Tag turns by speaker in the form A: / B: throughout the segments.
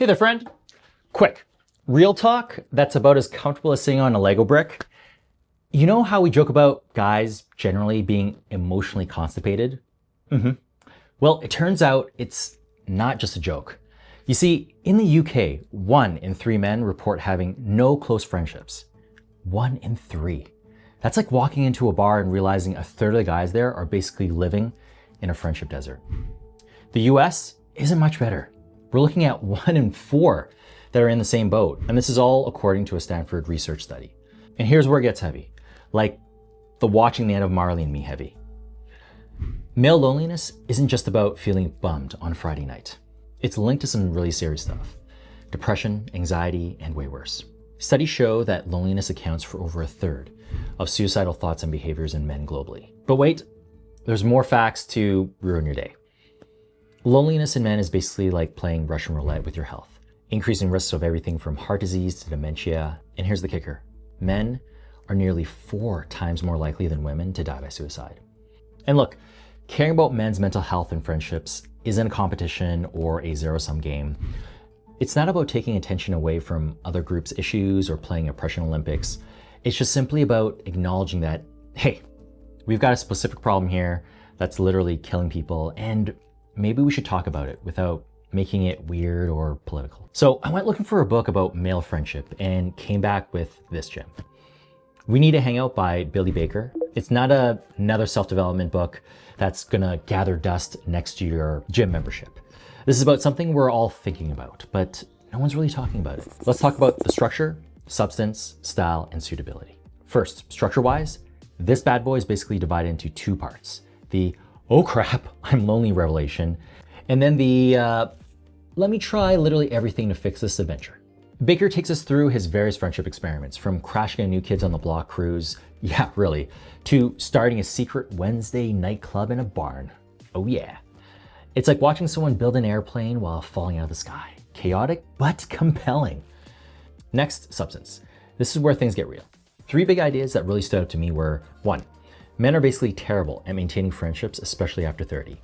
A: Hey there, friend. Quick, real talk that's about as comfortable as sitting on a Lego brick. You know how we joke about guys generally being emotionally constipated? Well, it turns out it's not just a joke. You see, in the UK, 1 in 3 men report having no close friendships. 1 in 3. That's like walking into a bar and realizing a third of the guys there are basically living in a friendship desert. The US isn't much better. We're looking at 1 in 4 that are in the same boat. And this is all according to a Stanford research study. And here's where it gets heavy. Like the watching the end of Marley and Me heavy. Male loneliness isn't just about feeling bummed on Friday night. It's linked to some really serious stuff. Depression, anxiety, and way worse. Studies show that loneliness accounts for over a third of suicidal thoughts and behaviors in men globally. But wait, there's more facts to ruin your day. Loneliness in men is basically like playing Russian roulette with your health, increasing risks of everything from heart disease to dementia. And here's the kicker. Men are nearly 4 times more likely than women to die by suicide. And look, caring about men's mental health and friendships isn't a competition or a zero-sum game. It's not about taking attention away from other groups' issues or playing Oppression Olympics. It's just simply about acknowledging that, hey, we've got a specific problem here that's literally killing people, and maybe we should talk about it without making it weird or political. So I went looking for a book about male friendship and came back with this gem. We Need to Hang Out by Billy Baker. It's not another self-development book that's gonna gather dust next to your gym membership. This is about something we're all thinking about, but no one's really talking about it. Let's talk about the structure, substance, style, and suitability. First, structure-wise, this bad boy is basically divided into 2 parts. The, oh crap, I'm lonely revelation, and then the, let me try literally everything to fix this adventure. Baker takes us through his various friendship experiments, from crashing a New Kids on the Block cruise, yeah, really, to starting a secret Wednesday nightclub in a barn. Oh yeah. It's like watching someone build an airplane while falling out of the sky. Chaotic, but compelling. Next, substance. This is where things get real. 3 big ideas that really stood out to me were, 1, men are basically terrible at maintaining friendships, especially after 30.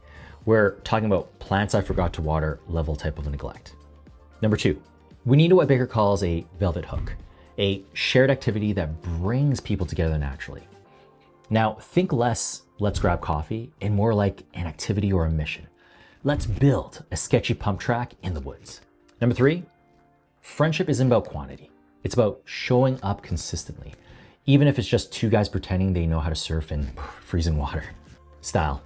A: We're talking about plants I forgot to water level type of neglect. Number 2, we need what Baker calls a velvet hook, a shared activity that brings people together naturally. Now, think less, let's grab coffee, and more like an activity or a mission. Let's build a sketchy pump track in the woods. Number 3, friendship isn't about quantity. It's about showing up consistently, even if it's just 2 guys pretending they know how to surf in freezing water. Style.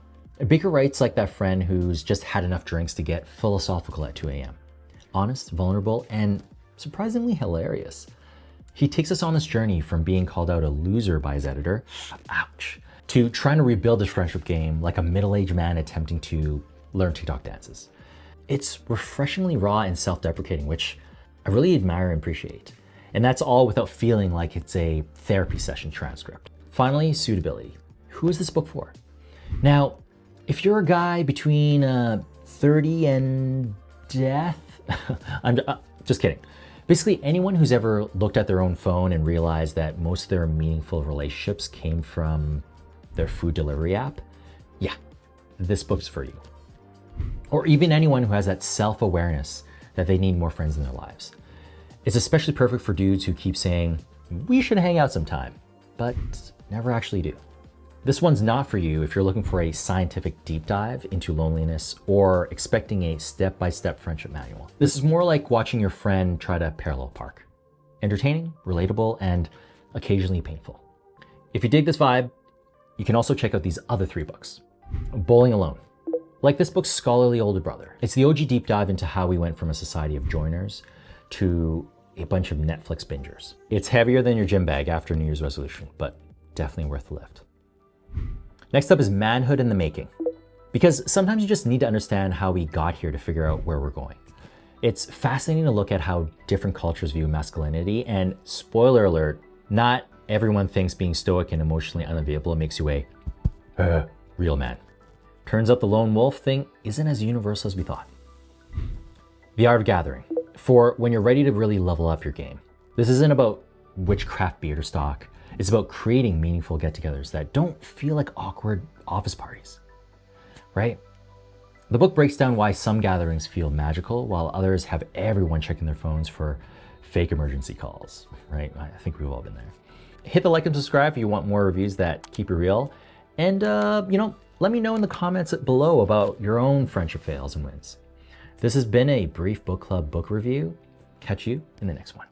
A: Baker writes like that friend who's just had enough drinks to get philosophical at 2 a.m. Honest, vulnerable, and surprisingly hilarious. He takes us on this journey from being called out a loser by his editor, ouch, to trying to rebuild his friendship game like a middle-aged man attempting to learn TikTok dances. It's refreshingly raw and self-deprecating, which I really admire and appreciate. And that's all without feeling like it's a therapy session transcript. Finally, suitability. Who is this book for? Now, if you're a guy between 30 and death, I'm just kidding. Basically, anyone who's ever looked at their own phone and realized that most of their meaningful relationships came from their food delivery app, yeah, this book's for you. Or even anyone who has that self-awareness that they need more friends in their lives. It's especially perfect for dudes who keep saying, we should hang out sometime, but never actually do. This one's not for you if you're looking for a scientific deep dive into loneliness or expecting a step-by-step friendship manual. This is more like watching your friend try to parallel park. Entertaining, relatable, and occasionally painful. If you dig this vibe, you can also check out these other 3 books. Bowling Alone. Like this book's scholarly older brother. It's the OG deep dive into how we went from a society of joiners to a bunch of Netflix bingers. It's heavier than your gym bag after New Year's resolution, but definitely worth the lift. Next up is Manhood in the Making. Because sometimes you just need to understand how we got here to figure out where we're going. It's fascinating to look at how different cultures view masculinity, and spoiler alert, not everyone thinks being stoic and emotionally unavailable makes you a real man. Turns out the lone wolf thing isn't as universal as we thought. The Art of Gathering. For when you're ready to really level up your game. This isn't about which craft beer to stock. It's about creating meaningful get-togethers that don't feel like awkward office parties, right? The book breaks down why some gatherings feel magical while others have everyone checking their phones for fake emergency calls, right? I think we've all been there. Hit the like and subscribe if you want more reviews that keep it real. And, let me know in the comments below about your own friendship fails and wins. This has been a brief book club book review. Catch you in the next one.